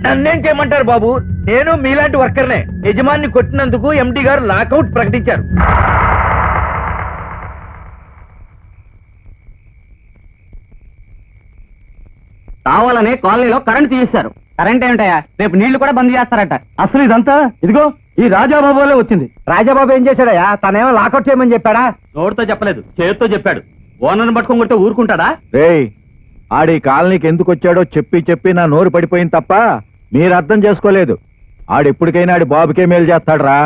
నన్నేం చేయమంటారు బాబు? నేను మీలాంటి వర్కర్నే. యజమాని కొట్టినందుకు ఎండి గారు లాకౌట్ ప్రకటించారు. కావాలని కాలనీలో కరెంట్ తీయిస్తారు. కరెంట్ ఏమిటయా, రేపు నీళ్లు కూడా బంద్ చేస్తారట. అసలు ఇదంతా ఇదిగో ఈ రాజాబాబులే వచ్చింది. రాజాబాబు ఏం చేశాడయా? తనేమో లాకౌట్ చేయమని చెప్పాడా? నోటితో చెప్పలేదు, చేతితో చెప్పాడు. ఓనర్ని పట్టుకొని కొడితే ఊరుకుంటాడా? రేయ్, ఆడి కాలనీకి ఎందుకు వచ్చాడో చెప్పి చెప్పి నా నోరు పడిపోయింది తప్ప మీరు అర్థం చేసుకోలేదు. ఆడెప్పటికైనా ఆడి బాబుకే మేలు చేస్తాడురా.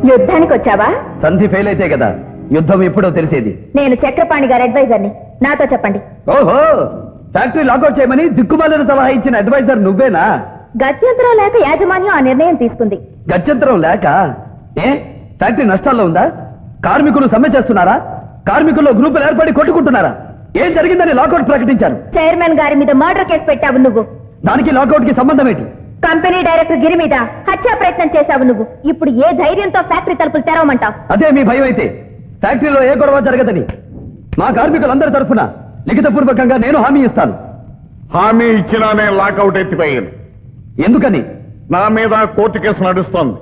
యుద్ధానికి వచ్చావా? సంధి ఫెయిల్ అయితే కదా యుద్ధం ఎప్పుడో తెలిసేది. నేను చక్రపాణి గారి అడ్వైజర్ని, నాతో చెప్పండి. ఓహో, ఫ్యాక్టరీ లాకౌట్ చేయమని దిక్కుమాలిన సలహా ఇచ్చిన అడ్వైజర్ నువ్వేనా? గత్యంతరం లేక యాజమాన్యం ఆ నిర్ణయం తీసుకుంది. గత్యంతరం లేక? ఏ ఫ్యాక్టరీ నష్టాల్లో ఉందా? కార్మికులు సమ్మె చేస్తున్నారా? కార్మికుల్లో గ్రూపులు ఏర్పడి కొట్టుకుంటున్నారా? ఏం జరిగిందని లాకౌట్ ప్రకటించారు. చైర్మన్ గారి మీద మర్డర్ కేసు పెట్టావు నువ్వు. దానికి లాకౌట్ కి సంబంధం ఏంటి? కంపెనీ డైరెక్టర్ గిరి మీద హత్యా ప్రయత్నం చేశావు నువ్వు. ఇప్పుడు ఏ ధైర్యంతో ఫ్యాక్టరీ తలుపులు తెరవమంటావు? అదే మీ భయం అయితే ఫ్యాక్టరీలో ఏ గొడవ జరగదని మా కార్మికులందరి తరఫున లిఖితపూర్వకంగా నేను హామీ ఇస్తాను. హామీ ఇచ్చినా నేను లాకౌట్ ఎత్తిపోయాను. ఎందుకని? నా మీద కోర్టు కేసు నడుస్తోంది.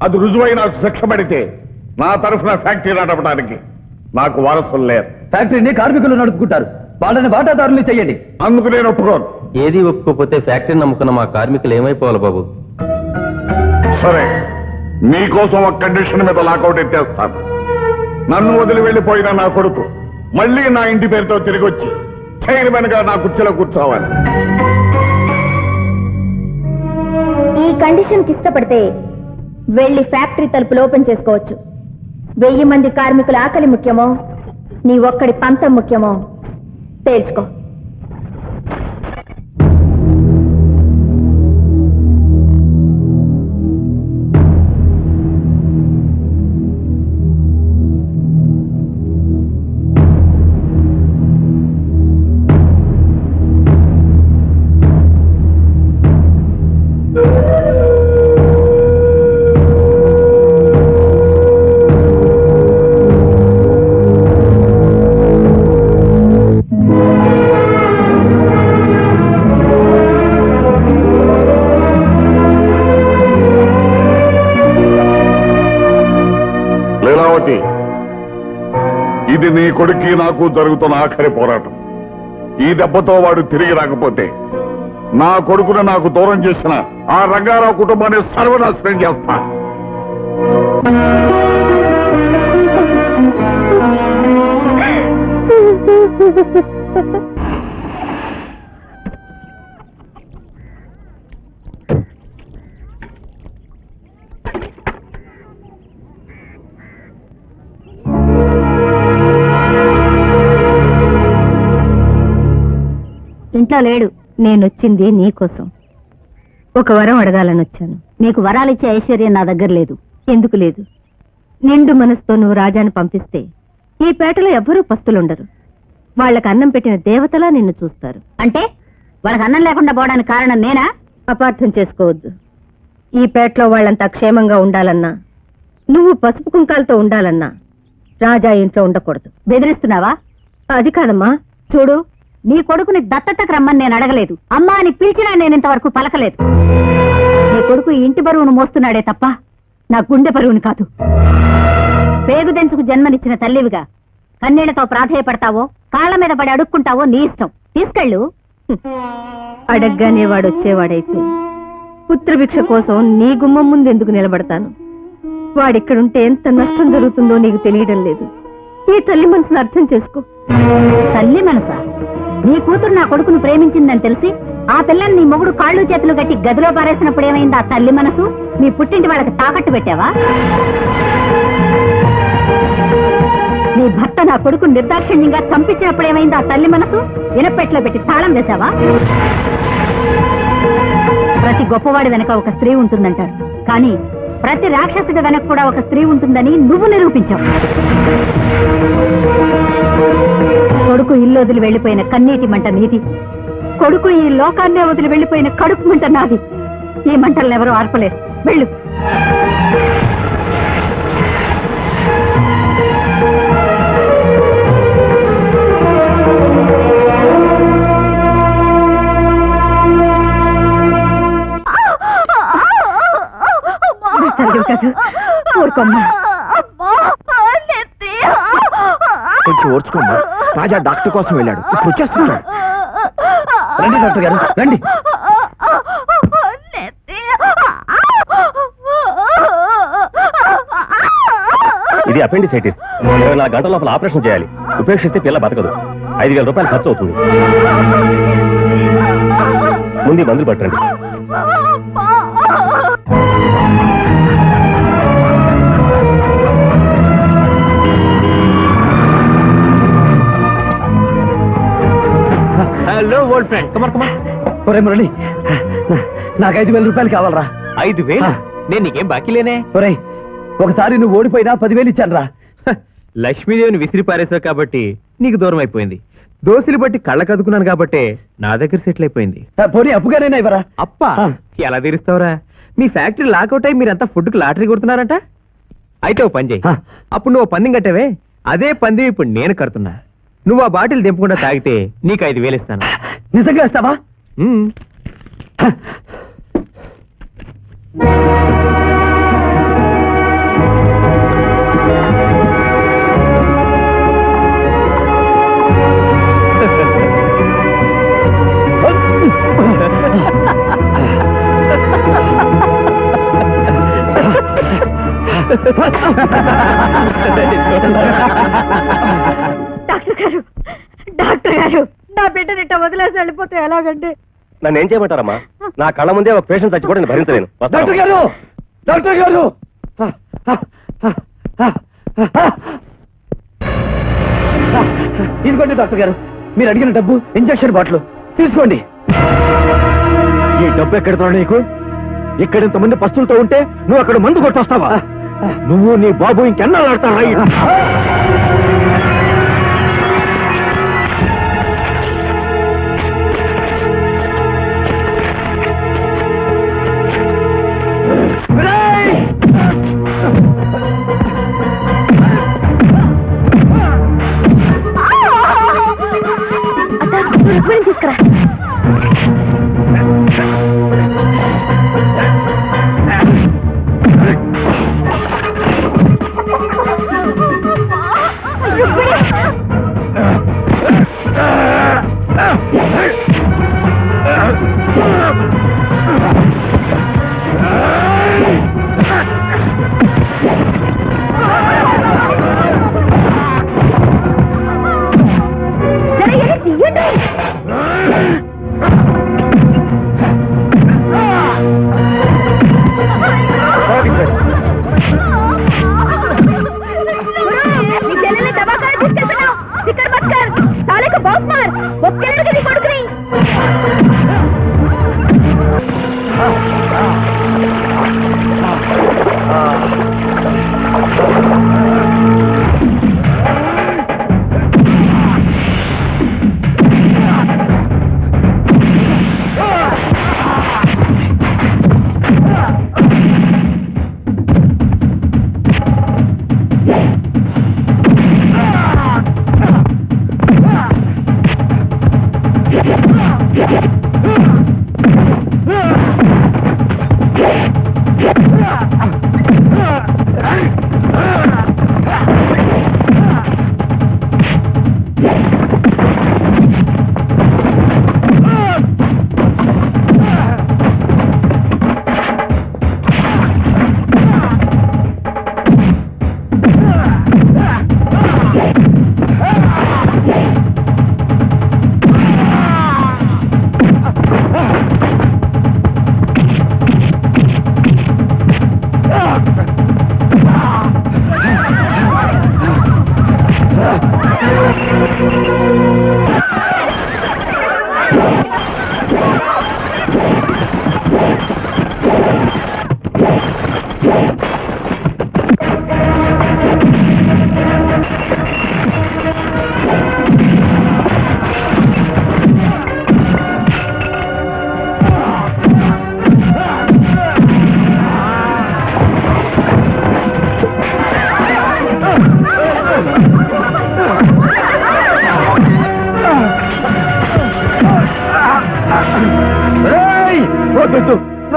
అది రుజువై నాకు శిక్ష పడితే నా తరఫున ఫ్యాక్టరీ నడపడానికి నాకు వారసులు లేరు. ఫ్యాక్టరీని కార్మికులు నడుపుకుంటారు, వాళ్ళని వాటాదారులు చెయ్యండి. అందుకు నేను ఒప్పుకోను. ఏది ఒప్పుకోపోతే ఫ్యాక్టరీ నమ్ముకున్న మా కార్మికులు ఏమైపోవాలి బాబు? సరే, మీకోసం ఒక కండిషన్ మీద లాకౌట్ ఎత్తేస్తాను. నన్ను వదిలి వెళ్లిపోయిన నా కొడుకు మళ్ళీ నా ఇంటి పేరుతో తిరిగి వచ్చి చైర్మన్ గా నా కుర్చీలో కూర్చోవాలి. ఈ కండిషన్ కి ఇష్టపడితే వెళ్లి ఫ్యాక్టరీ తలుపులు ఓపెన్ చేసుకోవచ్చు. 1000 మంది కార్మికుల ఆకలి ముఖ్యమో నీ ఒక్కడి పంతం ముఖ్యమో తేల్చుకో. ఇది నీ కొడుక్కి నాకు జరుగుతున్న ఆఖరి పోరాటం. ఈ దెబ్బతో వాడు తిరిగి రాకపోతే నా కొడుకును నాకు దూరం చేసిన ఆ రంగారావు కుటుంబాన్ని సర్వనాశనం చేస్తా. ఇంట్లో లేడు. నేనొచ్చింది నీకోసం. ఒక వరం అడగాలని వచ్చాను. నీకు వరాలిచ్చే ఐశ్వర్యం నా దగ్గర లేదు. ఎందుకు లేదు? నిండు మనసుతో నువ్వు రాజాని పంపిస్తే ఈ పేటలో ఎవ్వరూ పస్తులుండరు. వాళ్ళకి అన్నం పెట్టిన దేవతలా నిన్ను చూస్తారు. అంటే వాళ్ళకి అన్నం లేకుండా పోవడానికి కారణం నేనా? అపార్థం చేసుకోవద్దు. ఈ పేటలో వాళ్ళంతా క్షేమంగా ఉండాలన్నా, నువ్వు పసుపు కుంకాలతో ఉండాలన్నా రాజా ఇంట్లో ఉండకూడదు. బెదిరిస్తున్నావా? అది కాదమ్మా. చూడు, నీ కొడుకుని దత్తతకు రమ్మని నేను అడగలేదు. అమ్మా అని పిలిచినా నేను ఇంతవరకు పలకలేదు. నీ కొడుకు ఇంటి బరువును మోస్తున్నాడే తప్ప నా గుండె బరువుని కాదు. పేగుదెంచుకు జన్మనిచ్చిన తల్లివిగా కన్నీళ్లతో ప్రాధేయపడతావో, కాళ్ల మీద పడి అడుక్కుంటావో నీ ఇష్టం. తీసుకెళ్ళు. అడగ్గానే వాడు వచ్చేవాడైతే పుత్రభిక్ష కోసం నీ గుమ్మం ముందు ఎందుకు నిలబడతాను? వాడిక్కడుంటే ఎంత నష్టం జరుగుతుందో నీకు తెలియడం లేదు. ఈ తల్లి మనసును అర్థం చేసుకో. తల్లి మనసా? నీ కూతురు నా కొడుకును ప్రేమించిందని తెలిసి ఆ పిల్లని నీ మొగుడు కాళ్ళు చేతులు గట్టి గదిలో పారేసినప్పుడు ఏమైంది ఆ తల్లి మనసు? నీ పుట్టింటి వాళ్ళకి తాకట్టు పెట్టావా? నీ భర్త నా కొడుకు నిర్దాక్షిణ్యంగా చంపించినప్పుడు ఏమైంది ఆ తల్లి మనసు? ఇనపెట్లో పెట్టి తాళం వేశావా? ప్రతి గొప్పవాడి వెనక ఒక స్త్రీ ఉంటుందంటారు, కానీ ప్రతి రాక్షసుడి వెనక కూడా ఒక స్త్రీ ఉంటుందని నువ్వు నిరూపించావు. కొడుకు ఇల్లు వదిలి వెళ్లిపోయిన కన్నీటి మంట నీది, కొడుకు ఈ లోకాన్నే వదిలి వెళ్లిపోయిన కడుపు మంట నాది. ఈ మంటలను ఎవరూ ఆర్పలేరు. వెళ్ళు. కొంచెం ఓర్చుకోమ్మా. రాజా డాక్టర్ కోసం వెళ్ళాడు, ఇప్పుడు వచ్చేస్తున్నాడు. రండి డాక్టర్ గారు, రండి. ఇది అపెండిసైటిస్. 24 గంటల లోపల ఆపరేషన్ చేయాలి. ఉపేక్షిస్తే పిల్ల బతకదు. 5,000 రూపాయలు ఖర్చు అవుతుంది. ముందు మందులు పట్టండి. హలో ఓల్డ్ ఫ్రెండ్, కమర్. ఒరే మురళి, నాకు 5,000 రూపాయలు కావాలరా. 5,000? నేను నీకేం బాకీ లేనే. ఒరే, ఒకసారి నువ్వు ఓడిపోయినా 10,000 ఇచ్చాను రా. లక్ష్మీదేవిని విసిరి పారేసావు కాబట్టి నీకు దూరం అయిపోయింది. దోశలు బట్టి కళ్ళ కదుకున్నాను కాబట్టి నా దగ్గర సెటిల్ అయిపోయింది. పోనీ అప్పుగానైనా ఇవ్వరా. అప్పా ఎలా తీరుస్తావురా? మీ ఫ్యాక్టరీ లాకౌట్ అయి మీరంతా ఫుడ్కి లాటరీ కొడుతున్నారంట. అయితే ఓ పని చేయి. అప్పుడు నువ్వు పందెం కట్టావే, అదే పందెం ఇప్పుడు నేను కడుతున్నా. నువ్వు ఆ బాటిల్ తెంపకుండా తాగితే నీకు 5,000 ఇస్తాను. నిజంగా ఇస్తావా? డాక్టర్ గారు, నా బిడ్డనిట్ట వదిలేసి వెళ్ళిపోతే ఎలాగండి? నన్ను ఏం చేయమంటారమ్మా? నా కళ్ళ ముందే ఒక పేషెంట్ చచ్చిపోతే నేను భరించలేను. డాక్టర్ గారు, డాక్టర్ గారు, ఇదిగోండి డాక్టర్ గారు, మీరు అడిగిన డబ్బు, ఇంజక్షన్ బాటిల్ తీసుకోండి. ఈ డబ్బు ఎక్కడున్నావు నీకు? ఇక్కడ ఇంతమంది పస్తులతో ఉంటే నువ్వు అక్కడ మందు కొట్టొస్తావా? నువ్వు నీ బాబు ఇంకెన్నాళ్ళు ఆడతావా? తీసుకురా.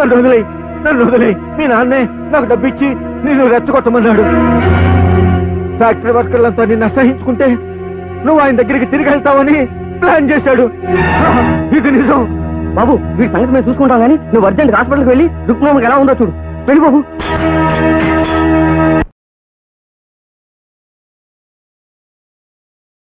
నన్ను వదిలేయ్. మీ నాన్నే నాకు డబ్బిచ్చి నిన్ను రెచ్చగొట్టమన్నాడు. ఫ్యాక్టరీ వర్కర్లంతా నిన్ను అసహించుకుంటే నువ్వు ఆయన దగ్గరికి తిరిగి వెళ్తావని ప్లాన్ చేశాడు. ఇది నిజం. బాబు వీడి సంగతి మేము చూసుకుంటాం కానీ నువ్వు అర్జెంట్ హాస్పిటల్కి వెళ్ళి రుక్మిణమ్మకి ఎలా ఉందో చూడు. వెళ్ళి బాబు.